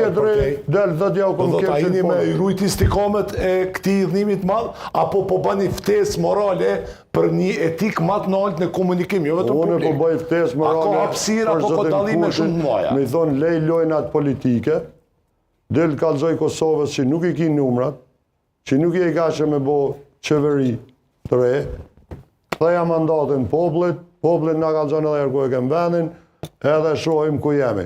tjetëri del dhe dja u kom kërë kërë që me rujti stikomet e këti dhënimit madh, apo po bëni ftesë morale për një etik më të lartë në komunikim, jo vetëm publik. Unë po bëj ftesë morale. A ka hapësira apo ka dallime shumë të mëdha? Me thonë lej lojnat politike, del kallzoj Kosovës që nuk i ki numrat, që nuk i ka me bo qeveri të re, theja mandatin poplit nga kallzon edhe ku e kem vendin, edhe shohim ku jemi.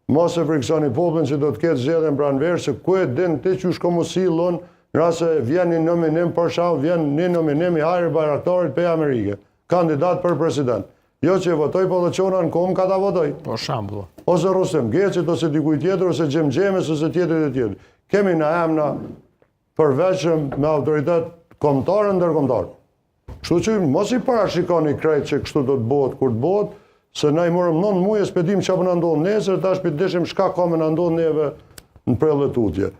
Mos e friksoni poplin që do të ketë zgjedhjen pranverë, se ku e din ti që shko mu sillon, nëse vjen një nominim për shkak, vjen një nominim i Hajri Bayraktarit për Amerikë, kandidat për president. Jo që votoj, po dhe qona në kom ka ta votoj. Po shembull. Ose Rustem Gecit, ose dikuj tjetër, ose Xhem Xhemes, ose tjetër e tjetër. Kemi në emna përveçëm me autoritet kombëtar e ndërkombëtar. Kështu që mos i parashikoni krejt që kështu do të bëhet kur të bëhet, se na i morëm 9 muaj e s'pedim që apë në ndodhë nesër, tash për deshim shka ka me në ndodhë neve në prellë tutje.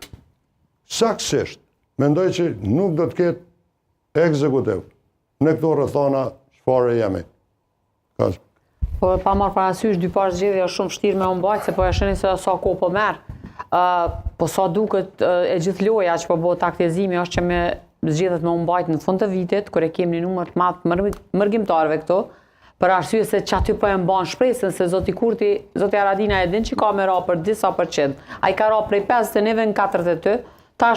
Saksisht, mendoj që nuk do të ketë ekzekutiv në këto rrethana çfarë jemi. Po pa marrë parasysh dy parë zgjedhje është shumë vështirë me u mbajtë, se po e shihni se sa kohë po merr. Po sa duket e gjithë loja që po bëhet taktizimi është që me zgjedhjet me u mbajtë në fund të vitit, kur e kemi një numër të madh mërgjimtarëve këto, për arsye se që aty po e mban shpresën se zoti Kurti, zoti Haradina e din që ka me ra për disa përqind. A i ka ra prej 50 neve në 48, ta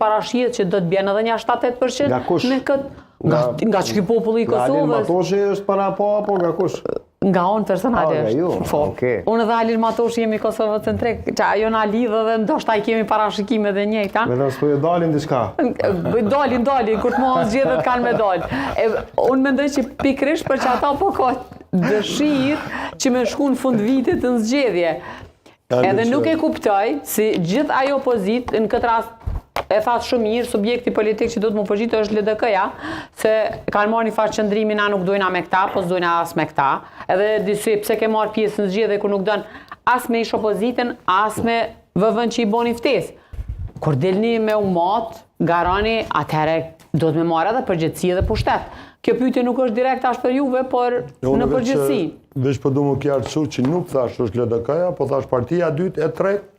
parashihet që do të bjenë edhe një 7-8%. Nga kush? Nga që ki populli i Kosovës. Nga Alin Matoshi është para po, apo nga kush? Nga unë personalisht. Unë dhe Alin Matoshi jemi Kosovë centrik, që ajo na lidhë dhe ndoshta i kemi parashikime dhe njëjta. Me dhe s'po jo dalin diçka. Dalin, kur të mohon zgjedhjet kanë me dalë. Unë mendoj që pikrisht për që ata po ka dëshirë që me shku në fund vitit në zgjedhje. Edhe nuk e kuptoj si gjithë ajo opozitë në këtë rast e thatë shumë mirë, subjekti politik që do të më përgjitë është LDK-ja, se kanë marrë një farë qëndrimi, na nuk dojna me këta, po s'dojna as me këta. Edhe disy, pse ke marrë pjesë në zgjedhje kur nuk dojnë as me ish opozitën, as me vëvën që i boni ftesë. Kur dilni me umat, garani, atëherë do të me marrë edhe përgjithësi edhe pushtet. Kjo pyetje nuk është direkt as për juve, por në përgjithësi. Veç po du më qartësu që nuk thash është LDK-ja, po thash partia e dytë, e tretë,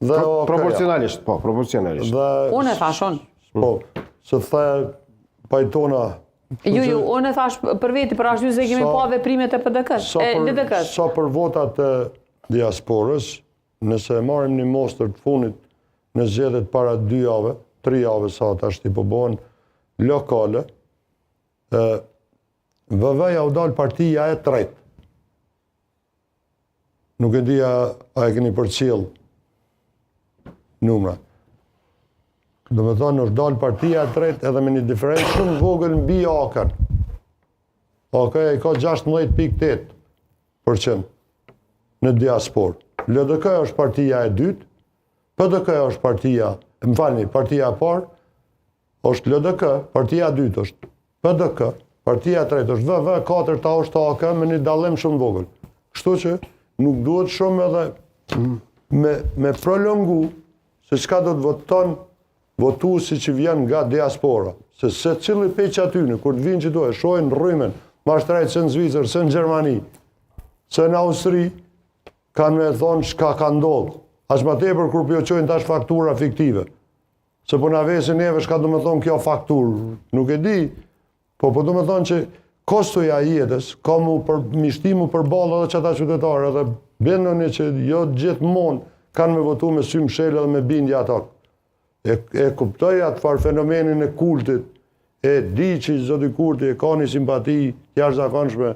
proporcionalisht, po, proporcionalisht. Unë e thash unë. Po, se the pajtona... Ju, unë e thash për veti, për ashtu se kemi pa veprimet e LDK-s. Sa për votat e diasporës, nëse marim një mostër të funit në zgjedhjet para 2 jave, 3 jave sa tash ti po bëhen lokale, VV-ja u dal partia e tretë. Nuk e dija a e keni përcjell numra. Do me thonë është dalë partia e tretë edhe me një diferencë shumë vogël mbi AK-n. AK i ka 16.8% në diasporë. LDK është partia e dytë, PDK është partia e parë, është LDK, partia e dytë është PDK, partia e tretë është VV, 4 ta është AK me një dallim shumë vogël. Kështu që nuk duhet shumë edhe me prolongu se çka do të voton votuesi që vjen nga diaspora. Se cili peq atyne, kur të vinë që do e shohin rrymen, mashtrejt se në Zvicër, se në Gjermani, se në Austri, kanë me thonë shka ka ndodhë. As ma tepër kur pjoqojnë tash faktura fiktive. Se po na vesin neve shka do me thonë kjo fakturë. Nuk e di, po do me thonë që kostoja jetës, ka mu mishtimu për balë edhe qëta qytetarë, edhe benoni që jo gjithmonë kanë me votu me sy mshelë dhe me bindja ata. E kuptoj atë farë fenomenin e kultit, e di që zoti Kurti e ka një simpati jashtëzakonshme